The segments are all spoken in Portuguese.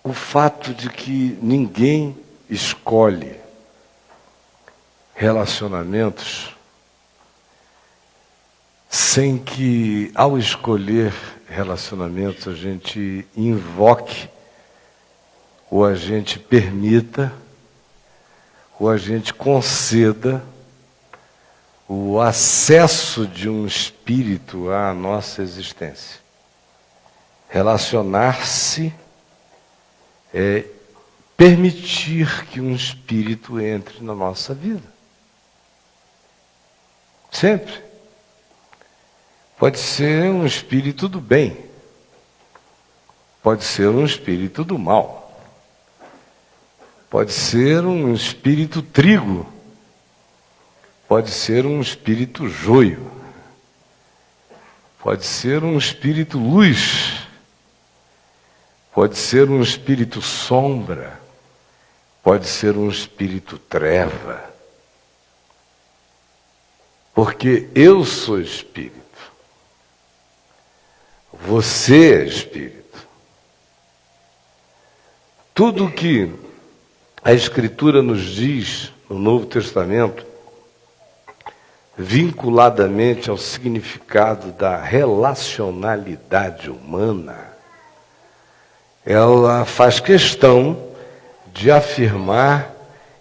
o fato de que ninguém escolhe relacionamentos sem que, ao escolher relacionamentos, a gente invoque, ou a gente permita, ou a gente conceda o acesso de um espírito à nossa existência. Relacionar-se é permitir que um espírito entre na nossa vida. Sempre. Pode ser um espírito do bem. Pode ser um espírito do mal. Pode ser um espírito trigo. Pode ser um espírito joio. Pode ser um espírito luz. Pode ser um espírito sombra. Pode ser um espírito treva. Porque eu sou espírito. Você é espírito. Tudo que a Escritura nos diz no Novo Testamento, vinculadamente ao significado da relacionalidade humana, ela faz questão de afirmar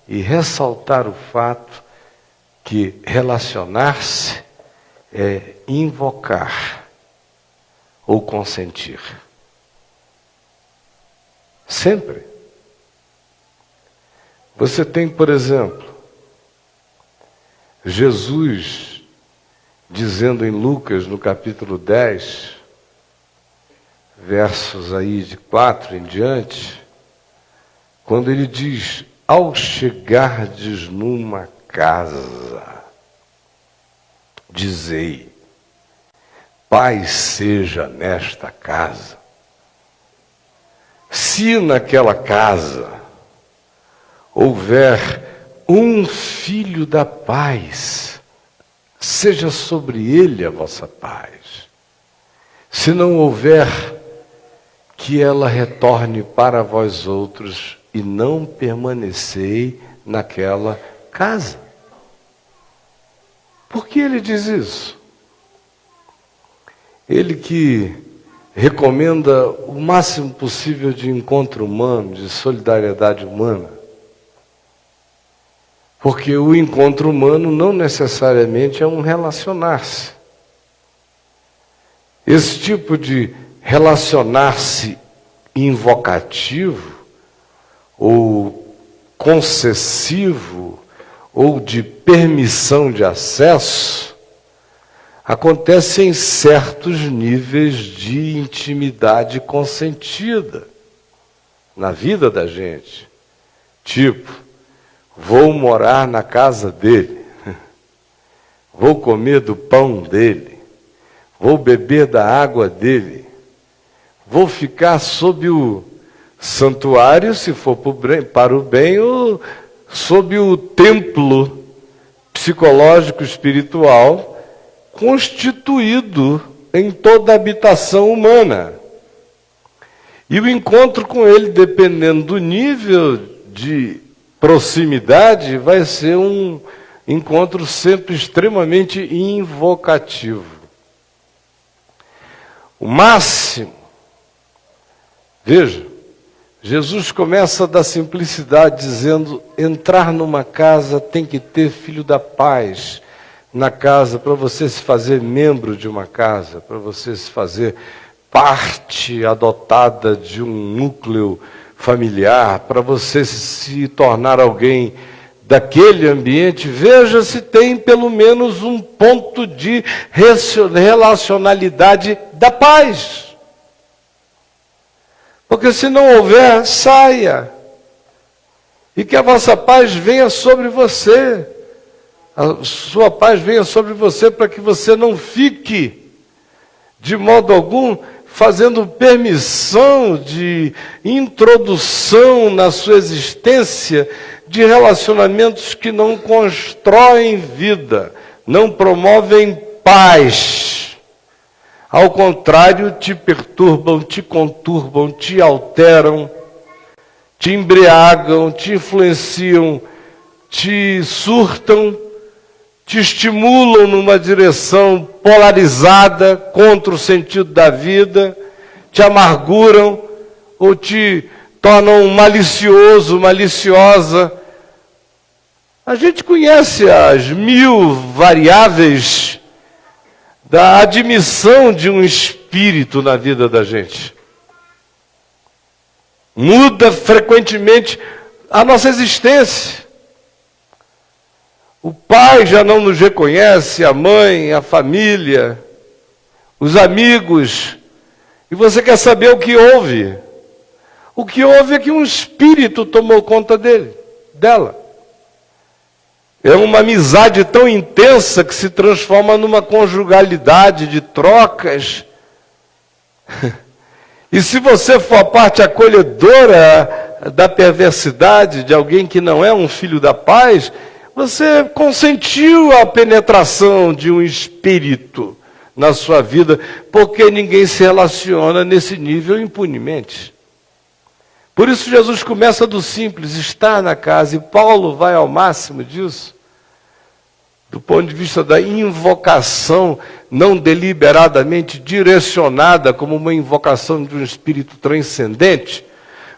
e ressaltar o fato que relacionar-se é invocar ou consentir. Sempre. Você tem, por exemplo, Jesus dizendo em Lucas, no capítulo 10, versos aí de 4 em diante, quando ele diz: ao chegardes numa casa, dizei, paz seja nesta casa. Se naquela casa houver um filho da paz, seja sobre ele a vossa paz. Se não houver, que ela retorne para vós outros e não permanecei naquela casa. Por que ele diz isso? Ele que recomenda o máximo possível de encontro humano, de solidariedade humana. Porque o encontro humano não necessariamente é um relacionar-se. Esse tipo de relacionar-se invocativo, ou concessivo, ou de permissão de acesso, acontece em certos níveis de intimidade consentida na vida da gente. Tipo, vou morar na casa dele, vou comer do pão dele, vou beber da água dele, vou ficar sob o santuário, se for para o bem, ou sob o templo psicológico espiritual constituído em toda a habitação humana. E o encontro com ele, dependendo do nível de proximidade, vai ser um encontro sempre extremamente invocativo. O máximo, veja, Jesus começa da simplicidade dizendo, entrar numa casa tem que ter filho da paz na casa, para você se fazer membro de uma casa, para você se fazer parte adotada de um núcleo familiar, para você se tornar alguém daquele ambiente. Veja se tem pelo menos um ponto de relacionalidade da paz. Porque se não houver, saia. E que a vossa paz venha sobre você. A sua paz venha sobre você para que você não fique, de modo algum, fazendo permissão de introdução na sua existência de relacionamentos que não constroem vida, não promovem paz. Ao contrário, te perturbam, te conturbam, te alteram, te embriagam, te influenciam, te surtam, te estimulam numa direção polarizada contra o sentido da vida, te amarguram ou te tornam malicioso, maliciosa. A gente conhece as 1000 variáveis da admissão de um espírito na vida da gente. Muda frequentemente a nossa existência. O pai já não nos reconhece, a mãe, a família, os amigos. E você quer saber o que houve? O que houve é que um espírito tomou conta dela. É uma amizade tão intensa que se transforma numa conjugalidade de trocas. E se você for a parte acolhedora da perversidade de alguém que não é um filho da paz, você consentiu a penetração de um espírito na sua vida, porque ninguém se relaciona nesse nível impunemente. Por isso Jesus começa do simples, estar na casa, e Paulo vai ao máximo disso, do ponto de vista da invocação não deliberadamente direcionada como uma invocação de um espírito transcendente,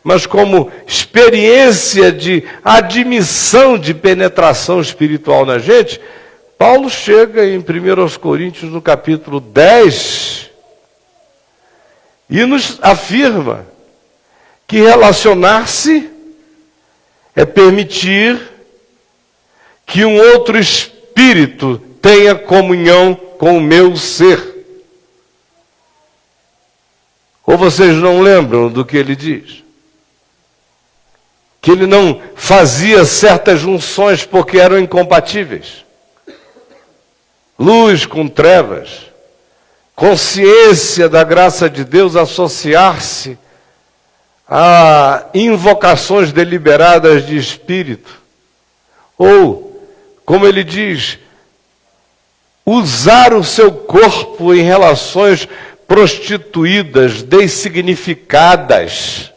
mas como experiência de admissão de penetração espiritual na gente. Paulo chega em 1 Coríntios, no capítulo 10, e nos afirma que relacionar-se é permitir que um outro espírito tenha comunhão com o meu ser. Ou vocês não lembram do que ele diz? Que ele não fazia certas junções porque eram incompatíveis. Luz com trevas, consciência da graça de Deus associar-se a invocações deliberadas de espírito. Ou, como ele diz, usar o seu corpo em relações prostituídas, dessignificadas.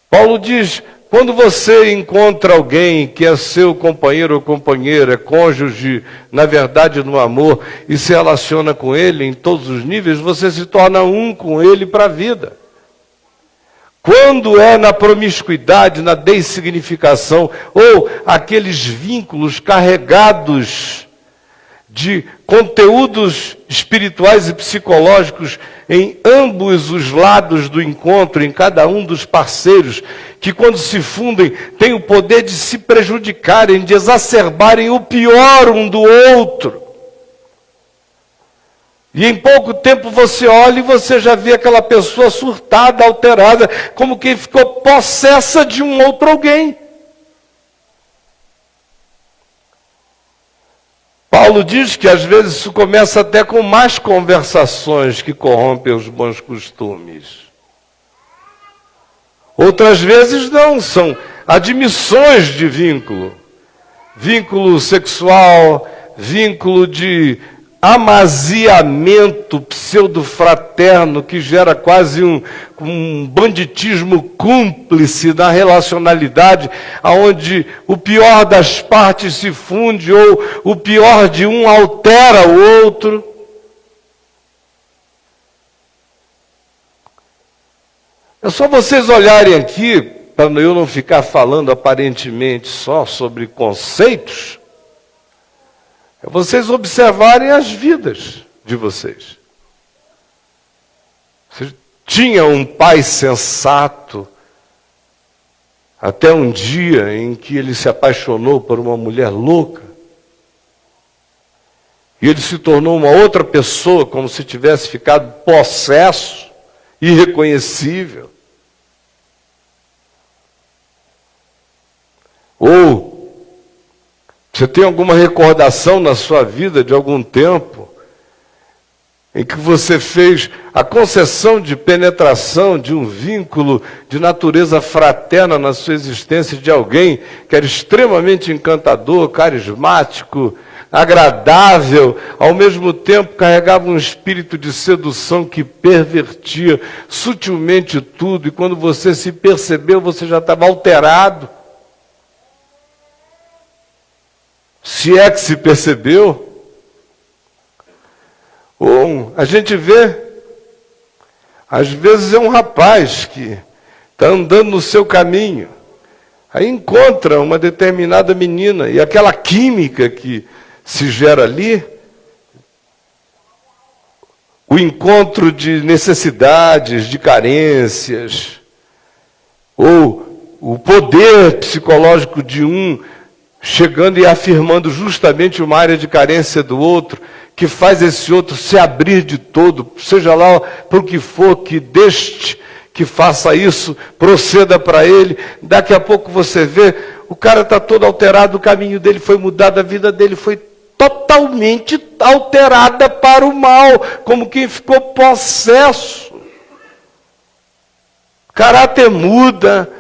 Paulo diz, quando você encontra alguém que é seu companheiro ou companheira, é cônjuge, na verdade no amor, e se relaciona com ele em todos os níveis, você se torna um com ele para a vida. Quando é na promiscuidade, na dessignificação, ou aqueles vínculos carregados de conteúdos espirituais e psicológicos em ambos os lados do encontro, em cada um dos parceiros, que quando se fundem, têm o poder de se prejudicarem, de exacerbarem o pior um do outro. E em pouco tempo você olha e você já vê aquela pessoa surtada, alterada, como quem ficou possessa de um outro alguém. Paulo diz que às vezes isso começa até com más conversações que corrompem os bons costumes. Outras vezes não, são admissões de vínculo. Vínculo sexual, vínculo de amaziamento pseudo-fraterno que gera quase um banditismo cúmplice na relacionalidade, onde o pior das partes se funde ou o pior de um altera o outro. É só vocês olharem aqui, para eu não ficar falando aparentemente só sobre conceitos, é vocês observarem as vidas de vocês. Você tinha um pai sensato, até um dia em que ele se apaixonou por uma mulher louca, e ele se tornou uma outra pessoa, como se tivesse ficado possesso, irreconhecível. Ou você tem alguma recordação na sua vida de algum tempo em que você fez a concessão de penetração de um vínculo de natureza fraterna na sua existência de alguém que era extremamente encantador, carismático, agradável, ao mesmo tempo carregava um espírito de sedução que pervertia sutilmente tudo, e quando você se percebeu, você já estava alterado. Se é que se percebeu. Ou a gente vê, às vezes é um rapaz que está andando no seu caminho, aí encontra uma determinada menina, e aquela química que se gera ali, o encontro de necessidades, de carências, ou o poder psicológico de um chegando e afirmando justamente uma área de carência do outro, que faz esse outro se abrir de todo, seja lá para o que for, que deste, que faça isso, proceda para ele. Daqui a pouco você vê, o cara está todo alterado, o caminho dele foi mudado, a vida dele foi totalmente alterada para o mal, como quem ficou possesso. O caráter muda,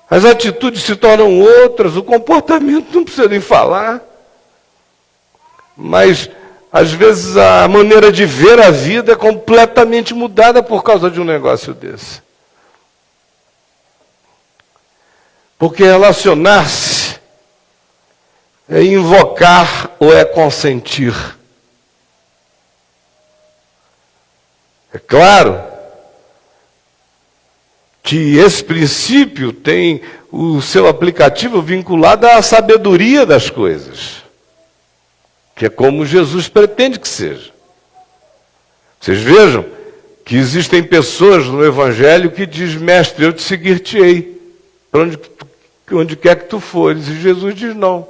as atitudes se tornam outras, o comportamento não precisa nem falar. Mas, às vezes, a maneira de ver a vida é completamente mudada por causa de um negócio desse. Porque relacionar-se é invocar ou é consentir. É claro que esse princípio tem o seu aplicativo vinculado à sabedoria das coisas, que é como Jesus pretende que seja. Vocês vejam que existem pessoas no Evangelho que dizem: mestre, eu te seguir-te-ei, para onde quer que tu fores. E Jesus diz: não,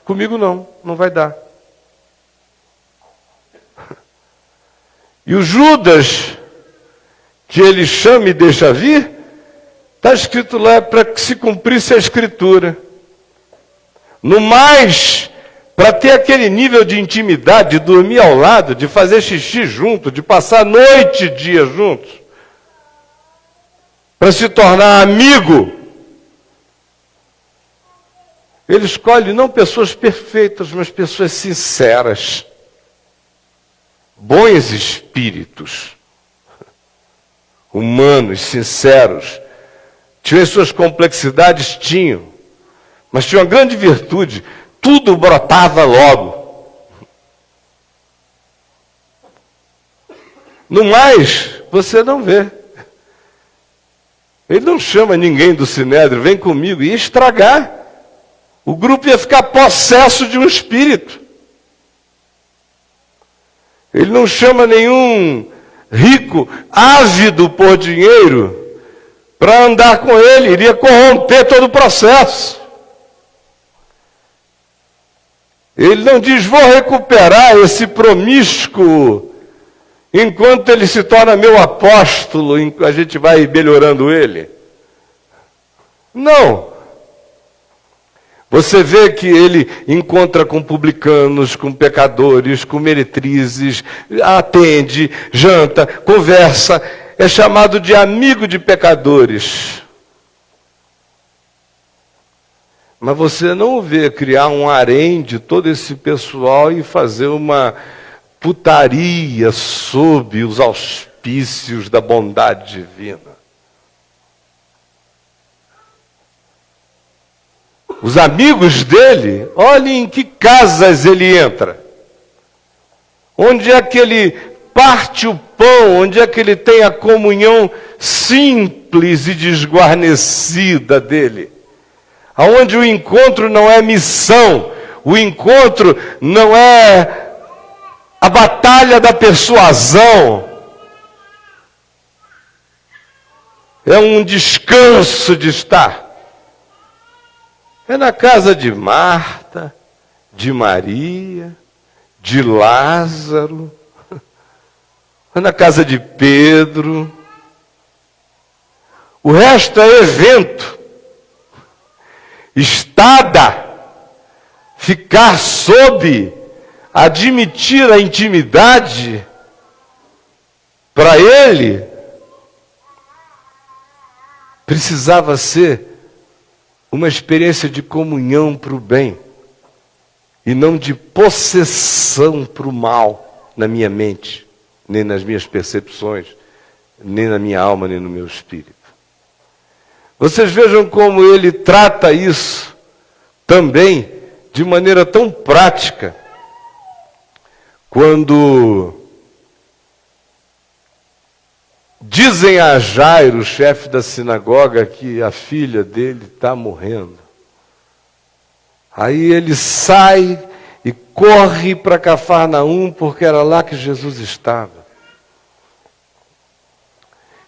comigo não, não vai dar. E o Judas, que ele chama e deixa vir, está escrito lá para que se cumprisse a Escritura. No mais, para ter aquele nível de intimidade, de dormir ao lado, de fazer xixi junto, de passar noite e dia juntos, para se tornar amigo, ele escolhe não pessoas perfeitas, mas pessoas sinceras, bons espíritos, humanos, sinceros. Tinham as suas complexidades? Tinham, mas tinham uma grande virtude: tudo brotava logo. No mais, você não vê. Ele não chama ninguém do Sinédrio: vem comigo, ia estragar. O grupo ia ficar possesso de um espírito. Ele não chama nenhum rico, ávido por dinheiro, para andar com ele, iria corromper todo o processo. Ele não diz: vou recuperar esse promíscuo, enquanto ele se torna meu apóstolo, a gente vai melhorando ele. Não. Você vê que ele encontra com publicanos, com pecadores, com meretrizes, atende, janta, conversa, é chamado de amigo de pecadores. Mas você não o vê criar um harém de todo esse pessoal e fazer uma putaria sob os auspícios da bondade divina. Os amigos dele, olhem em que casas ele entra. Onde é que ele parte o pão, onde é que ele tem a comunhão simples e desguarnecida dele. Aonde o encontro não é missão, o encontro não é a batalha da persuasão, é um descanso de estar. É na casa de Marta, de Maria, de Lázaro, é na casa de Pedro. O resto é evento. Estada, ficar sob, admitir a intimidade, para ele, precisava ser uma experiência de comunhão para o bem. e não de possessão para o mal na minha mente, nem nas minhas percepções, nem na minha alma, nem no meu espírito. Vocês vejam como ele trata isso também de maneira tão prática, quando dizem a Jairo, o chefe da sinagoga, que a filha dele está morrendo. Aí ele sai e corre para Cafarnaum, porque era lá que Jesus estava.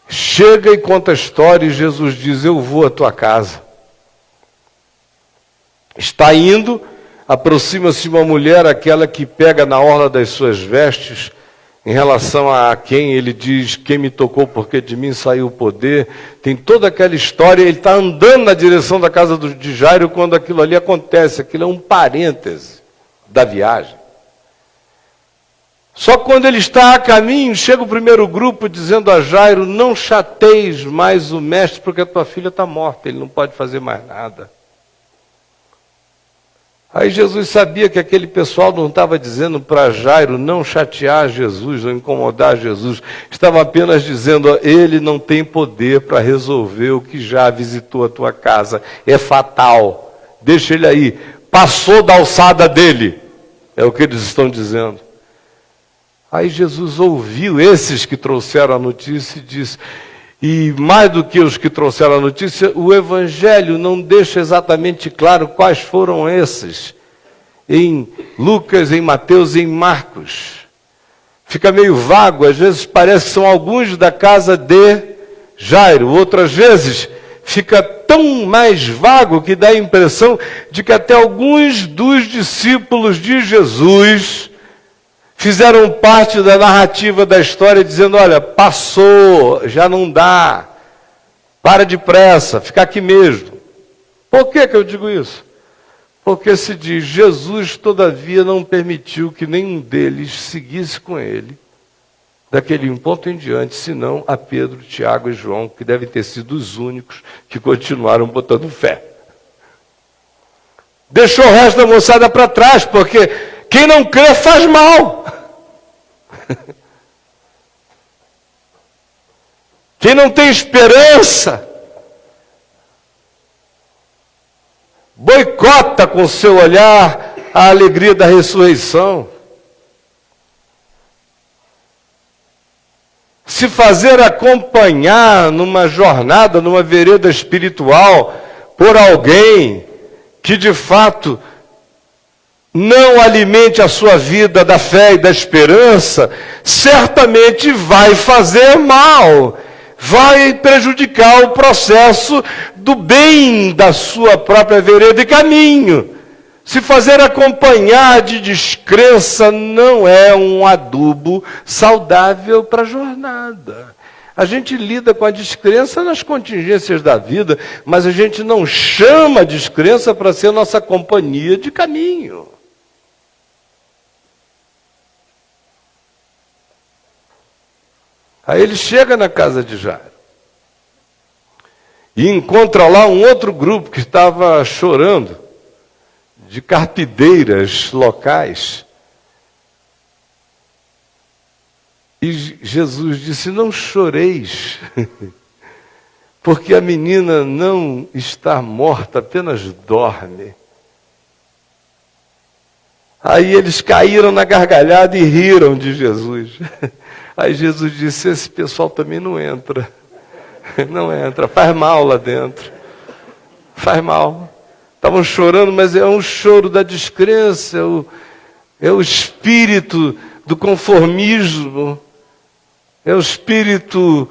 Chega e conta a história e Jesus diz: eu vou à tua casa. Está indo, aproxima-se uma mulher, aquela que pega na orla das suas vestes, em relação a quem ele diz: quem me tocou porque de mim saiu o poder. Tem toda aquela história, ele está andando na direção da casa de Jairo quando aquilo ali acontece. Aquilo é um parêntese da viagem. Só quando ele está a caminho, chega o primeiro grupo dizendo a Jairo: não chateis mais o mestre, porque a tua filha está morta, ele não pode fazer mais nada. Aí Jesus sabia que aquele pessoal não estava dizendo para Jairo não chatear Jesus, não incomodar Jesus. Estava apenas dizendo: ele não tem poder para resolver o que já visitou a tua casa. É fatal. Deixa ele aí. Passou da alçada dele. É o que eles estão dizendo. Aí Jesus ouviu esses que trouxeram a notícia e disse... E mais do que os que trouxeram a notícia, o Evangelho não deixa exatamente claro quais foram esses. Em Lucas, em Mateus e em Marcos. Fica meio vago, às vezes parece que são alguns da casa de Jairo. Outras vezes fica tão mais vago que dá a impressão de que até alguns dos discípulos de Jesus fizeram parte da narrativa da história, dizendo: olha, passou, já não dá, para depressa, fica aqui mesmo. Por que eu digo isso? Porque se diz: Jesus, todavia, não permitiu que nenhum deles seguisse com ele, daquele ponto em diante, senão a Pedro, Tiago e João, que devem ter sido os únicos que continuaram botando fé. Deixou o resto da moçada para trás, porque quem não crê faz mal. Quem não tem esperança, boicota com seu olhar a alegria da ressurreição. Se fazer acompanhar numa jornada, numa vereda espiritual, por alguém que de fato não alimente a sua vida da fé e da esperança, certamente vai fazer mal, vai prejudicar o processo do bem da sua própria vereda e caminho. Se fazer acompanhar de descrença não é um adubo saudável para a jornada. A gente lida com a descrença nas contingências da vida, mas a gente não chama a descrença para ser nossa companhia de caminho. Aí ele chega na casa de Jairo e encontra lá um outro grupo que estava chorando, de carpideiras locais. E Jesus disse: não choreis, porque a menina não está morta, apenas dorme. Aí eles caíram na gargalhada e riram de Jesus. Aí Jesus disse: esse pessoal também não entra. Não entra, faz mal lá dentro. Faz mal. Estavam chorando, mas é um choro da descrença, é o espírito do conformismo, é o espírito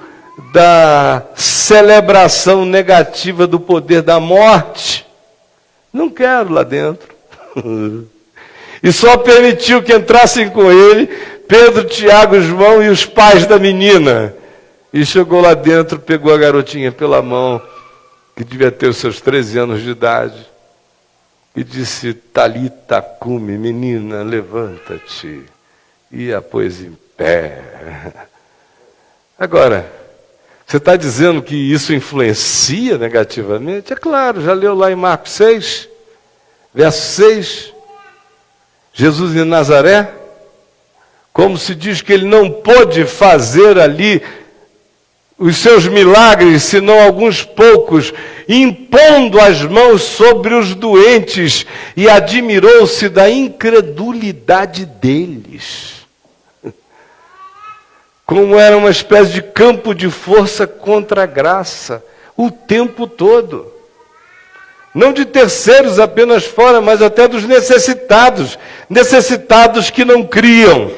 da celebração negativa do poder da morte. Não quero lá dentro. E só permitiu que entrassem com ele Pedro, Tiago, João e os pais da menina. E chegou lá dentro, pegou a garotinha pela mão, que devia ter os seus 13 anos de idade, e disse: Talita cumi, menina, levanta-te. E a pôs em pé. Agora, você está dizendo que isso influencia negativamente? É claro, já leu lá em Marcos 6, verso 6. Jesus de Nazaré, como se diz que ele não pôde fazer ali os seus milagres, senão alguns poucos, impondo as mãos sobre os doentes, e admirou-se da incredulidade deles. Como era uma espécie de campo de força contra a graça, o tempo todo. Não de terceiros apenas fora, mas até dos necessitados. Necessitados que não criam,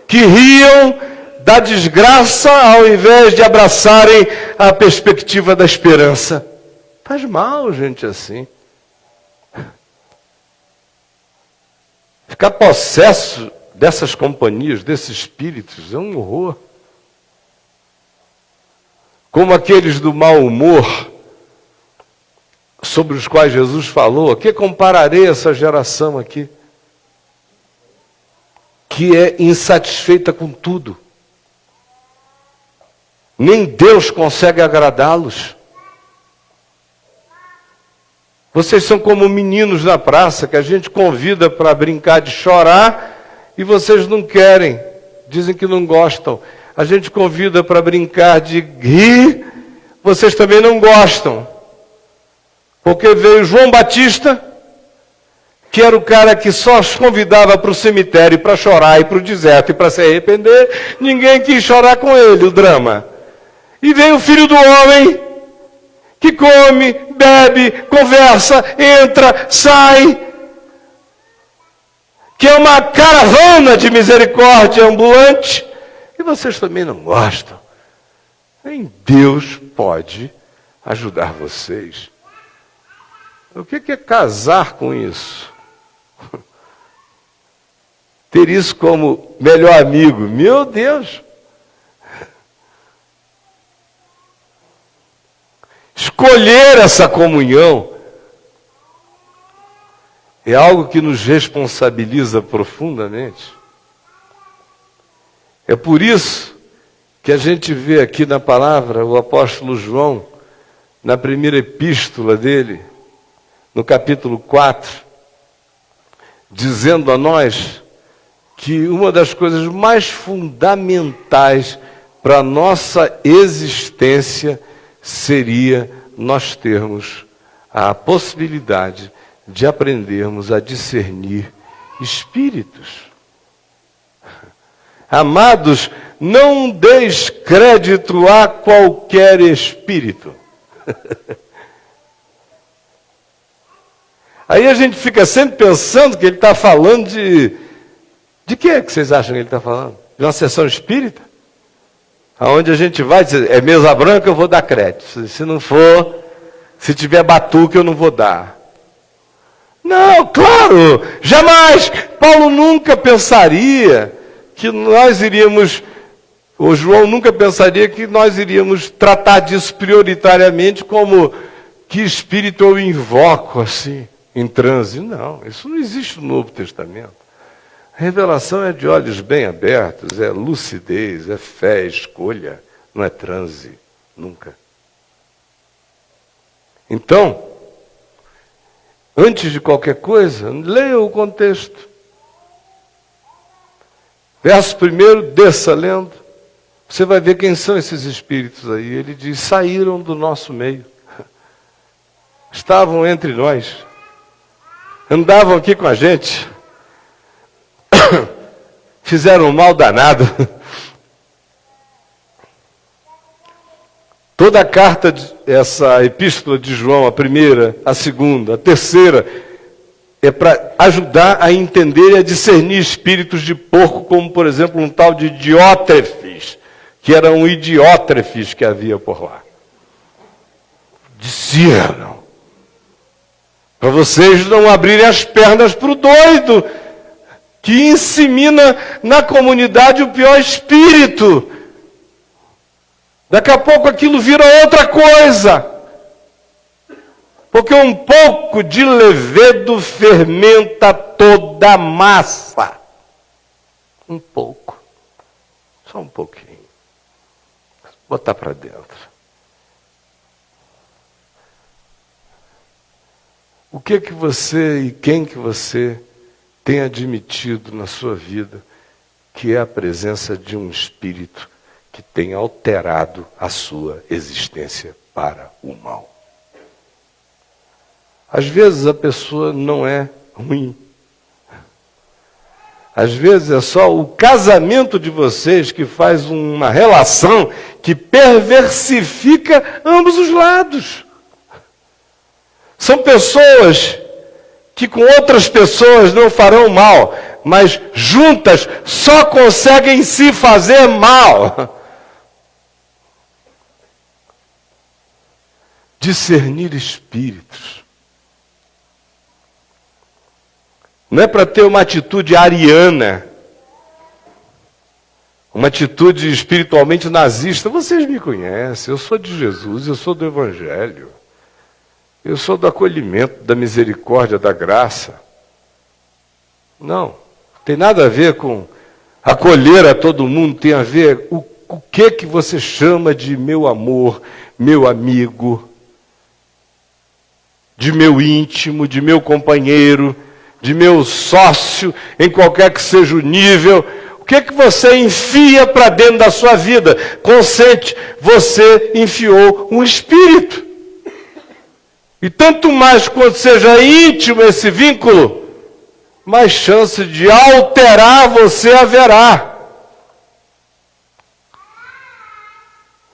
que riam da desgraça ao invés de abraçarem a perspectiva da esperança. Faz mal, gente, assim. Ficar possesso dessas companhias, desses espíritos, é um horror. Como aqueles do mau humor, sobre os quais Jesus falou, a que compararei essa geração aqui? Que é insatisfeita com tudo. Nem Deus consegue agradá-los. Vocês são como meninos na praça, que a gente convida para brincar de chorar, e vocês não querem, dizem que não gostam. A gente convida para brincar de rir, vocês também não gostam. Porque veio João Batista, que era o cara que só os convidava para o cemitério, para chorar, e para o deserto, e para se arrepender. Ninguém quis chorar com ele, o drama. E veio o Filho do Homem, que come, bebe, conversa, entra, sai, que é uma caravana de misericórdia ambulante, e vocês também não gostam. Nem Deus pode ajudar vocês. O que é casar com isso? Ter isso como melhor amigo? Meu Deus! Escolher essa comunhão é algo que nos responsabiliza profundamente. É por isso que a gente vê aqui na palavra o apóstolo João, na primeira epístola dele, no capítulo 4, dizendo a nós que uma das coisas mais fundamentais para a nossa existência seria nós termos a possibilidade de aprendermos a discernir espíritos. Amados, não deis crédito a qualquer espírito. Aí a gente fica sempre pensando que ele está falando de... De que é que vocês acham que ele está falando? De uma sessão espírita? Aonde a gente vai dizer, é mesa branca, eu vou dar crédito. Se não for, se tiver batuque, eu não vou dar. Não, claro, jamais. Paulo nunca pensaria que nós iríamos, ou João nunca pensaria que nós iríamos tratar disso prioritariamente como que espírito eu invoco assim, em transe. Não, isso não existe no Novo Testamento. A revelação é de olhos bem abertos, é lucidez, é fé, é escolha, não é transe, nunca. Então, antes de qualquer coisa, leia o contexto. Verso 1, desça lendo. Você vai ver quem são esses espíritos aí. Ele diz, saíram do nosso meio. Estavam entre nós. Andavam aqui com a gente. Fizeram um mal danado. Toda a carta, essa epístola de João, a primeira, a segunda, a terceira, é para ajudar a entender e a discernir espíritos de porco, como, por exemplo, um tal de Diótrefes, que era um idiótrefes que havia por lá. Discernam. Para vocês não abrirem as pernas para o doido, que insemina na comunidade o pior espírito. Daqui a pouco aquilo vira outra coisa. Porque um pouco de levedo fermenta toda a massa. Um pouco. Só um pouquinho. Botar para dentro. O que você e quem que você tem admitido na sua vida que é a presença de um espírito que tem alterado a sua existência para o mal. Às vezes a pessoa não é ruim. Às vezes é só o casamento de vocês que faz uma relação que perversifica ambos os lados. São pessoas que com outras pessoas não farão mal, mas juntas só conseguem se fazer mal. Discernir espíritos. Não é para ter uma atitude ariana, uma atitude espiritualmente nazista. Vocês me conhecem, eu sou de Jesus, eu sou do Evangelho. Eu sou do acolhimento, da misericórdia, da graça. Não, tem nada a ver com acolher a todo mundo, tem a ver o que você chama de meu amor, meu amigo, de meu íntimo, de meu companheiro, de meu sócio, em qualquer que seja o nível. O que você enfia para dentro da sua vida? Consente, você enfiou um espírito. E tanto mais quanto seja íntimo esse vínculo, mais chance de alterar você haverá.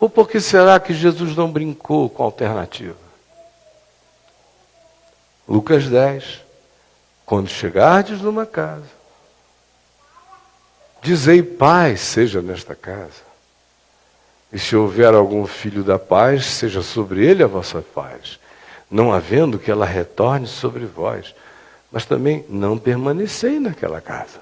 Ou por que será que Jesus não brincou com a alternativa? Lucas 10. Quando chegardes numa casa, dizei paz seja nesta casa. E se houver algum filho da paz, seja sobre ele a vossa paz. Não havendo que ela retorne sobre vós. Mas também não permanecei naquela casa.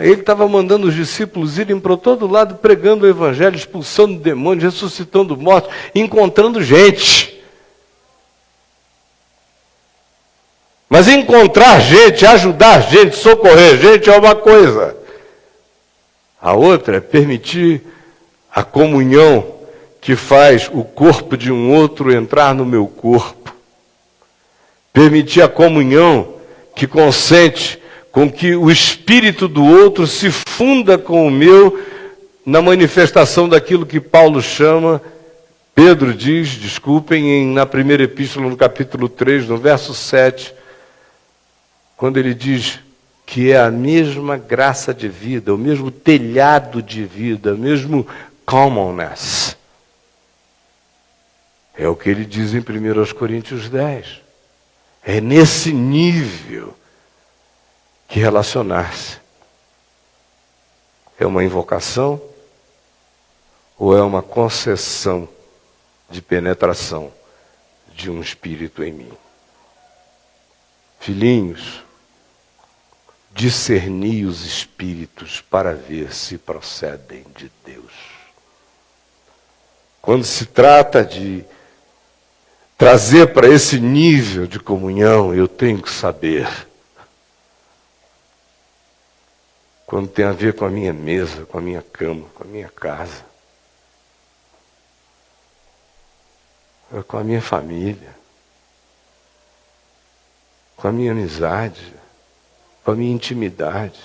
Ele estava mandando os discípulos irem para todo lado, pregando o evangelho, expulsando demônios, ressuscitando mortos, encontrando gente. Mas encontrar gente, ajudar gente, socorrer gente é uma coisa. A outra é permitir a comunhão que faz o corpo de um outro entrar no meu corpo. Permitir a comunhão que consente com que o espírito do outro se funda com o meu na manifestação daquilo que Paulo chama, Pedro diz, desculpem, na primeira epístola, no capítulo 3, no verso 7, quando ele diz que é a mesma graça de vida, o mesmo telhado de vida, o mesmo commonness. É o que ele diz em 1 Coríntios 10. É nesse nível que relacionar-se é uma invocação ou é uma concessão de penetração de um espírito em mim. Filhinhos, discerni os espíritos para ver se procedem de Deus. Quando se trata de trazer para esse nível de comunhão, eu tenho que saber. Quando tem a ver com a minha mesa, com a minha cama, com a minha casa, com a minha família, com a minha amizade, com a minha intimidade,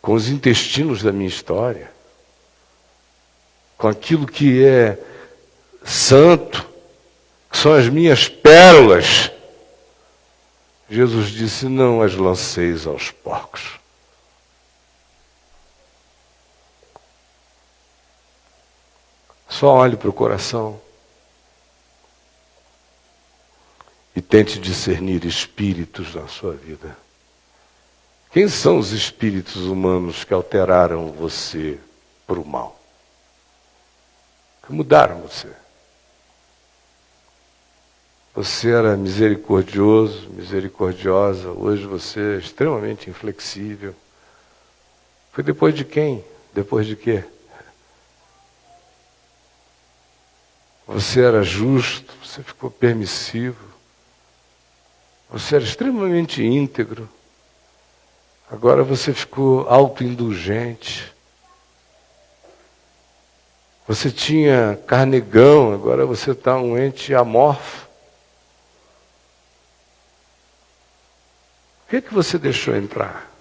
com os intestinos da minha história, com aquilo que é santo, que são as minhas pérolas. Jesus disse, não as lanceis aos porcos. Só olhe para o coração e tente discernir espíritos na sua vida. Quem são os espíritos humanos que alteraram você para o mal? Que mudaram você? Você era misericordioso, misericordiosa, hoje você é extremamente inflexível. Foi depois de quem? Depois de quê? Você era justo, você ficou permissivo. Você era extremamente íntegro. Agora você ficou autoindulgente. Você tinha carnegão, agora você está um ente amorfo. Por que você deixou entrar?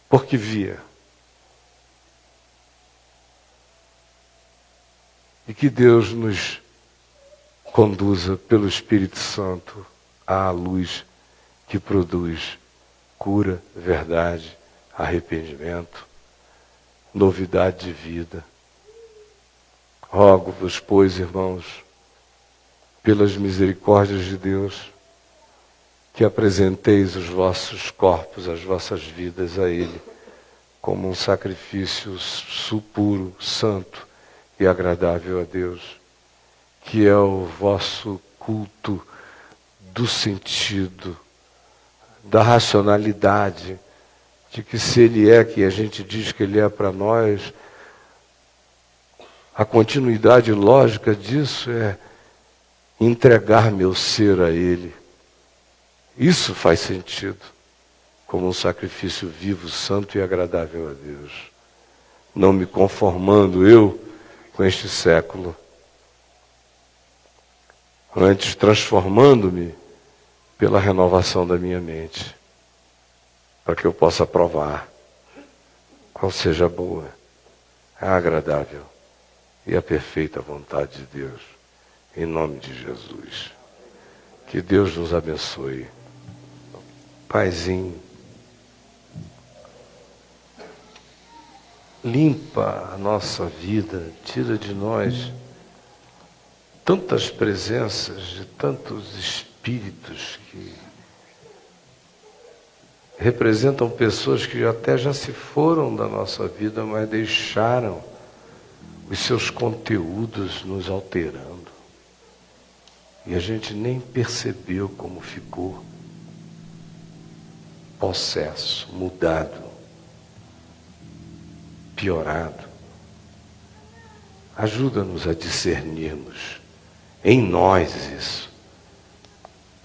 Porque via. E que Deus nos conduza pelo Espírito Santo à luz que produz cura, verdade, arrependimento, novidade de vida. Rogo-vos, pois, irmãos, pelas misericórdias de Deus, que apresenteis os vossos corpos, as vossas vidas a Ele, como um sacrifício puro, santo e agradável a Deus, que é o vosso culto do sentido, da racionalidade, de que se Ele é que a gente diz que Ele é para nós, a continuidade lógica disso é entregar meu ser a Ele. Isso faz sentido, como um sacrifício vivo, santo e agradável a Deus. Não me conformando eu com este século, antes transformando-me pela renovação da minha mente, para que eu possa provar qual seja a boa, a agradável e a perfeita vontade de Deus, em nome de Jesus. Que Deus nos abençoe. Paizinho, limpa a nossa vida, tira de nós tantas presenças de tantos espíritos que representam pessoas que até já se foram da nossa vida, mas deixaram os seus conteúdos nos alterando. E a gente nem percebeu como ficou possesso, mudado, piorado. Ajuda-nos a discernirmos em nós isso.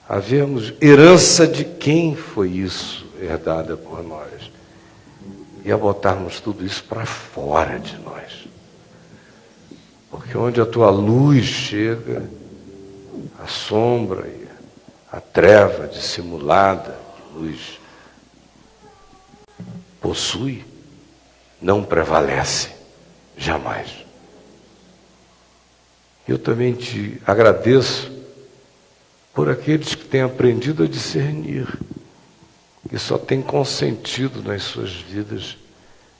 A vermos herança de quem foi isso herdada por nós. E a botarmos tudo isso para fora de nós. Porque onde a tua luz chega, a sombra e a treva dissimulada de luz possui, não prevalece, jamais. Eu também te agradeço por aqueles que têm aprendido a discernir, que só têm consentido nas suas vidas,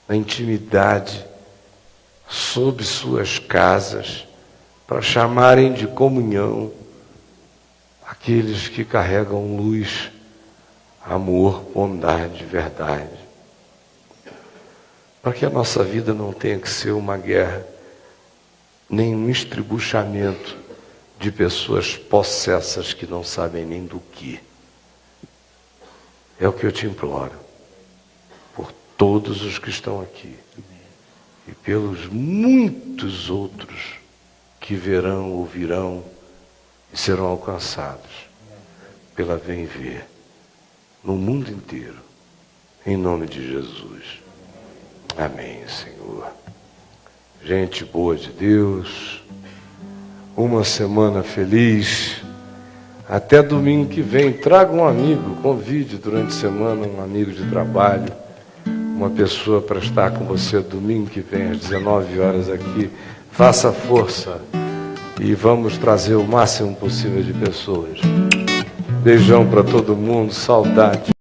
na intimidade, sob suas casas, para chamarem de comunhão aqueles que carregam luz, amor, bondade, verdade. Para que a nossa vida não tenha que ser uma guerra, nem um estribuchamento de pessoas possessas que não sabem nem do que. É o que eu te imploro, por todos os que estão aqui, e pelos muitos outros que verão, ouvirão e serão alcançados pela Vem Ver, no mundo inteiro, em nome de Jesus. Amém, Senhor. Gente boa de Deus, uma semana feliz. Até domingo que vem, traga um amigo, convide durante a semana um amigo de trabalho, uma pessoa para estar com você domingo que vem às 19 horas aqui. Faça força e vamos trazer o máximo possível de pessoas. Beijão para todo mundo, saudade.